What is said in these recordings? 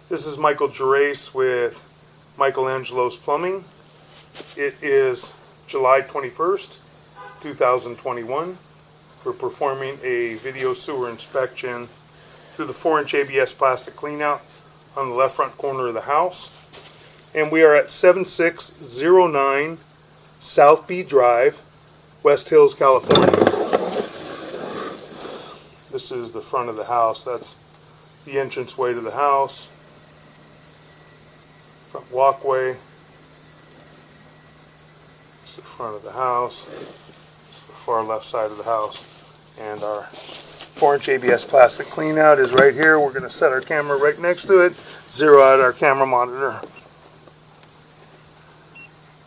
This is Michael Gerace with Michelangelo's Plumbing. It is July 21st, 2021. We're performing a video sewer inspection through the 4-inch ABS plastic cleanout on the left front corner of the house. And we are at 7609 Southby Drive, West Hills, California. This is the front of the house. That's the entranceway to the house. Front walkway. It's the front of the house. It's the far left side of the house. And our 4-inch ABS plastic cleanout is right here. We're going to set our camera right next to it. Zero out our camera monitor.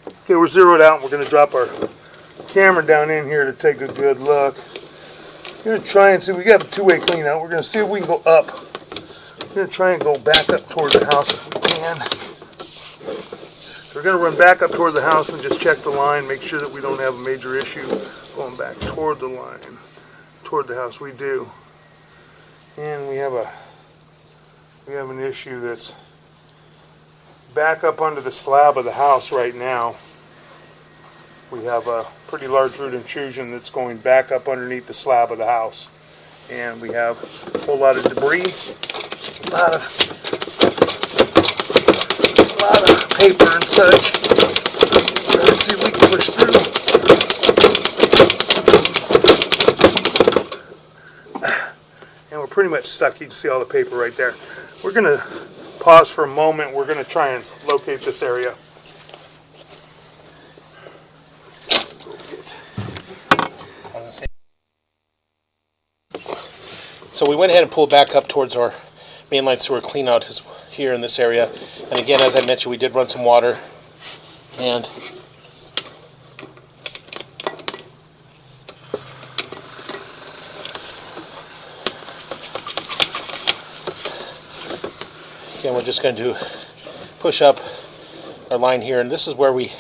Okay, we're zeroed out. We're going to drop our camera down in here to take a good look. We're going to try and see. We got a two-way cleanout. We're going to see if we can go up. We're going to try and go back up toward the house if we can. So we're going to run back up toward the house and just check the line, make sure that we don't have a major issue going back toward the line, toward the house. We do. And we have an issue that's back up under the slab of the house right now. We have a pretty large root intrusion that's going back up underneath the slab of the house. And we have a whole lot of debris, a lot of paper and such. Let's see if we can push through. And we're pretty much stuck. You can see all the paper right there. We're going to pause for a moment. We're going to try and locate this area. So we went ahead and pulled back up towards our mainline sewer cleanout here in this area. And again, as I mentioned, we did run some water. And again, we're just going to push up our line here. And this is where we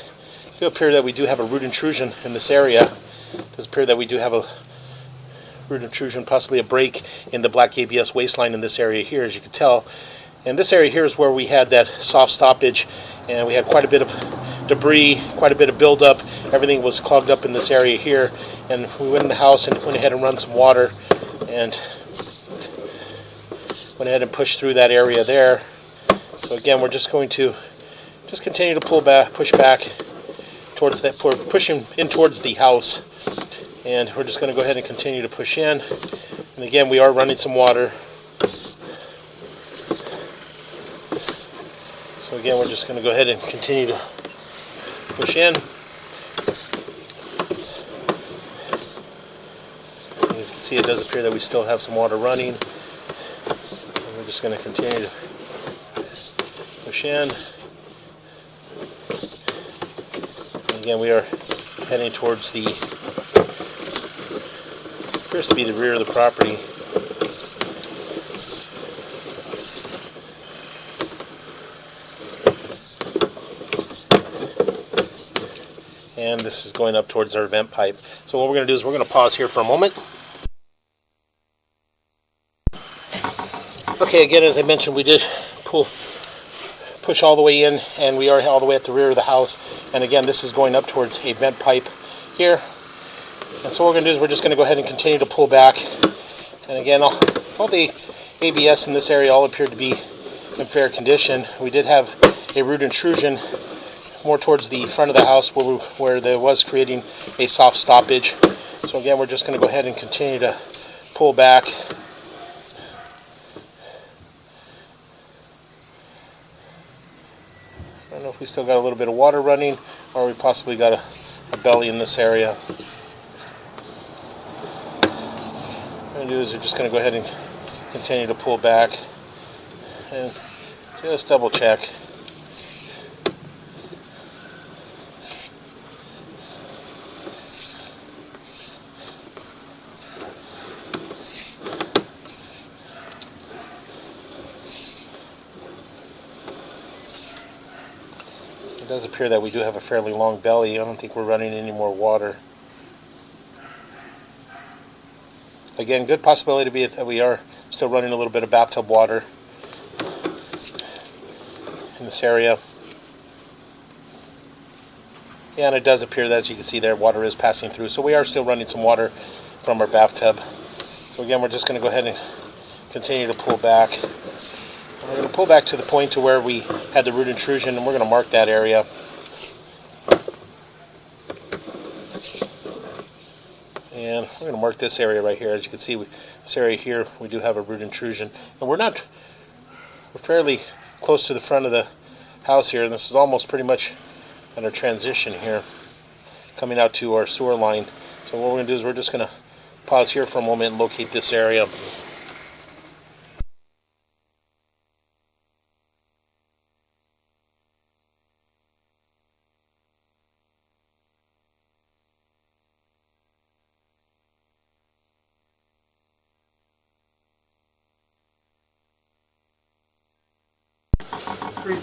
do appear that we do have a root intrusion in this area. It does appear that we do have a root intrusion, possibly a break in the black ABS waistline in this area here, as you can tell. And this area here is where we had that soft stoppage, and we had quite a bit of debris, quite a bit of buildup. Everything was clogged up in this area here, and we went in the house and went ahead and run some water, and went ahead and pushed through that area there. So again, we're just going to continue to push back towards that, pushing in towards the house. And we're just going to go ahead and continue to push in. And again, we are running some water. So again, we're just going to go ahead and continue to push in. As you can see, it does appear that we still have some water running. And we're just going to continue to push in. And again, we are heading towards the appears to be the rear of the property. And this is going up towards our vent pipe. So what we're going to do is we're going to pause here for a moment. Okay, again, as I mentioned, we did push all the way in, and we are all the way at the rear of the house. And again, this is going up towards a vent pipe here. And so what we're going to do is we're just going to go ahead and continue to pull back. And again, all the ABS in this area all appeared to be in fair condition. We did have a root intrusion more towards the front of the house where there was creating a soft stoppage. So again, we're just going to go ahead and continue to pull back. I don't know if we still got a little bit of water running, or we possibly got a belly in this area. What we're going to do is we're just going to go ahead and continue to pull back and just double check. It does appear that we do have a fairly long belly. I don't think we're running any more water. Again, good possibility to be that we are still running a little bit of bathtub water. in this area. Yeah, and it does appear that, as you can see there, water is passing through. So we are still running some water from our bathtub. So again, we're just going to go ahead and continue to pull back. We're going to pull back to the point to where we had the root intrusion, and we're going to mark that area. And we're going to mark this area right here. As you can see, this area here, we do have a root intrusion. And we're fairly close to the front of the house here. And this is almost pretty much at our transition here, coming out to our sewer line. So what we're going to do is we're just going to pause here for a moment and locate this area.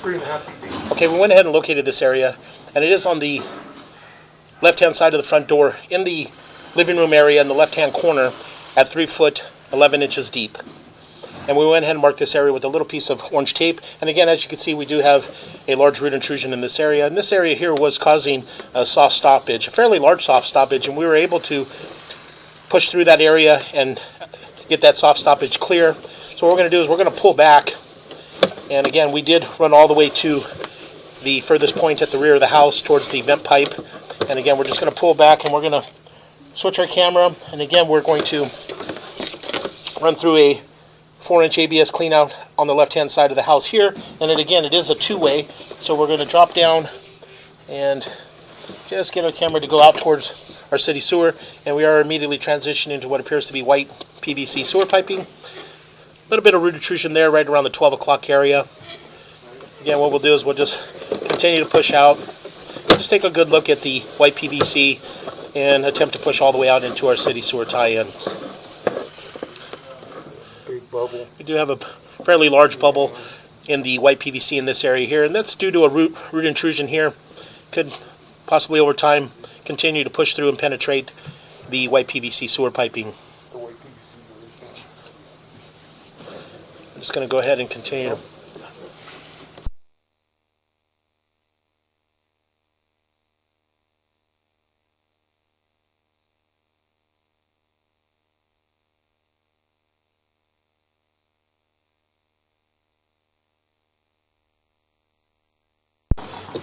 Three and a half feet. Okay, we went ahead and located this area, and it is on the left-hand side of the front door in the living room area in the left-hand corner at 3 foot 11 inches deep. And we went ahead and marked this area with a little piece of orange tape. And again, as you can see, we do have a large root intrusion in this area. And this area here was causing a soft stoppage, a fairly large soft stoppage, and we were able to push through that area and get that soft stoppage clear. So what we're going to do is we're going to pull back. And again, we did run all the way to the furthest point at the rear of the house towards the vent pipe. And again, we're just going to pull back and we're going to switch our camera. And again, we're going to run through a 4-inch ABS clean out on the left-hand side of the house here. And then again, it is a two-way. So we're going to drop down and just get our camera to go out towards our city sewer. And we are immediately transitioning to what appears to be white PVC sewer piping. A little bit of root intrusion there right around the 12 o'clock area. Again, what we'll do is we'll just continue to push out. Just take a good look at the white PVC and attempt to push all the way out into our city sewer tie-in. Big bubble. We do have a fairly large bubble in the white PVC in this area here, and that's due to a root intrusion here. Could possibly over time continue to push through and penetrate the white PVC sewer piping. I'm just going to go ahead and continue.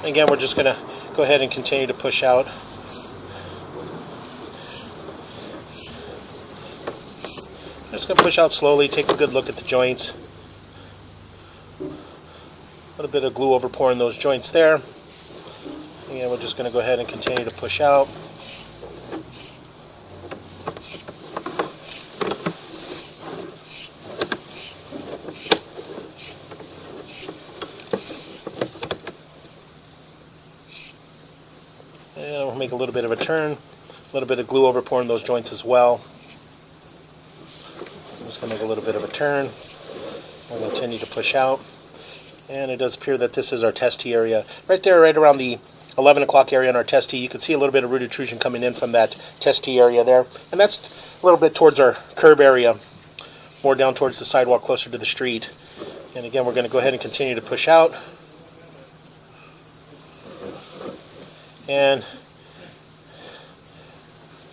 Again, we're just going to go ahead and continue to push out. Just going to push out slowly, take a good look at the joints. A little bit of glue over pouring those joints there. Again, we're just going to go ahead and continue to push out. And we'll make a little bit of a turn. A little bit of glue over pouring those joints as well. I'm just going to make a little bit of a turn. We'll continue to push out. And it does appear that this is our test tee area. Right there, right around the 11 o'clock area on our test tee, you can see a little bit of root intrusion coming in from that test tee area there. And that's a little bit towards our curb area, more down towards the sidewalk, closer to the street. And again, we're going to go ahead and continue to push out. And it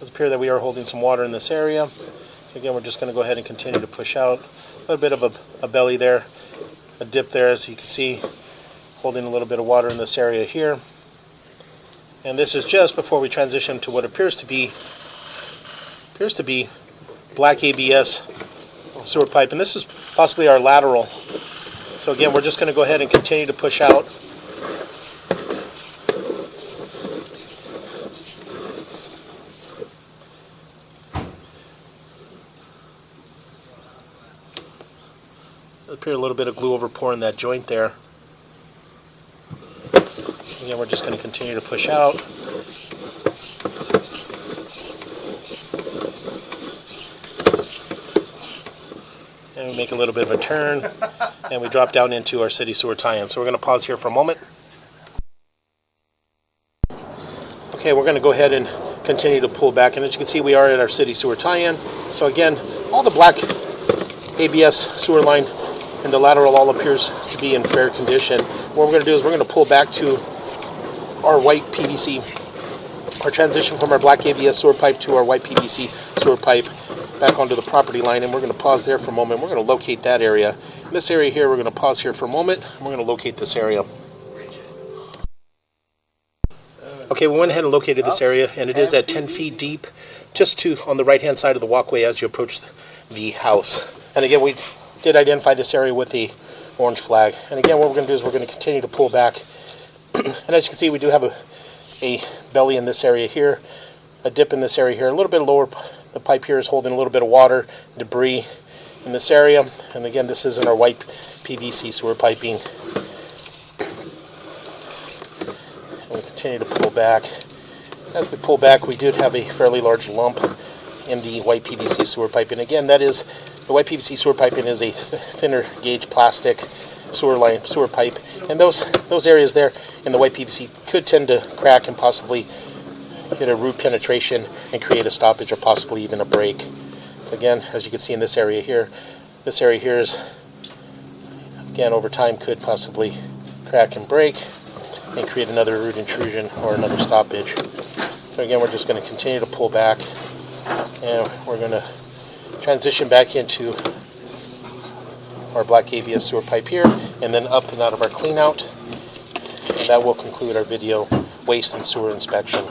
does appear that we are holding some water in this area. So again, we're just going to go ahead and continue to push out. A little bit of a belly there, a dip there, as you can see, holding a little bit of water in this area here. And this is just before we transition to what appears to be black ABS sewer pipe, and this is possibly our lateral. So again, we're just going to go ahead and continue to push out. Appear a little bit of glue over pouring that joint there. Again, we're just going to continue to push out. And we make a little bit of a turn, and we drop down into our city sewer tie-in. So we're going to pause here for a moment. Okay, we're going to go ahead and continue to pull back, and as you can see, we are at our city sewer tie-in. So again, all the black ABS sewer line and the lateral all appears to be in fair condition. What we're going to do is we're going to pull back to our white PVC, our transition from our black ABS sewer pipe to our white PVC sewer pipe back onto the property line, and we're going to pause there for a moment. We're going to locate that area. In this area here, we're going to pause here for a moment, and we're going to locate this area. Okay, we went ahead and located this area, and it is at 10 feet deep, just on the right-hand side of the walkway as you approach the house. And again, we did identify this area with the orange flag. And again, what we're going to do is we're going to continue to pull back. And as you can see, we do have a belly in this area here, a dip in this area here, a little bit lower. The pipe here is holding a little bit of water, debris in this area. And again, this is in our white PVC sewer piping. And we'll continue to pull back. As we pull back, we did have a fairly large lump in the white PVC sewer piping. Again, that is, the white PVC sewer piping is a thinner gauge plastic sewer pipe, and those areas there in the white PVC could tend to crack and possibly hit a root penetration and create a stoppage or possibly even a break. So again, as you can see in this area here is, again, over time could possibly crack and break and create another root intrusion or another stoppage. So again, we're just going to continue to pull back, and we're going to transition back into our black ABS sewer pipe here, and then up and out of our clean out. And that will conclude our video waste and sewer inspection.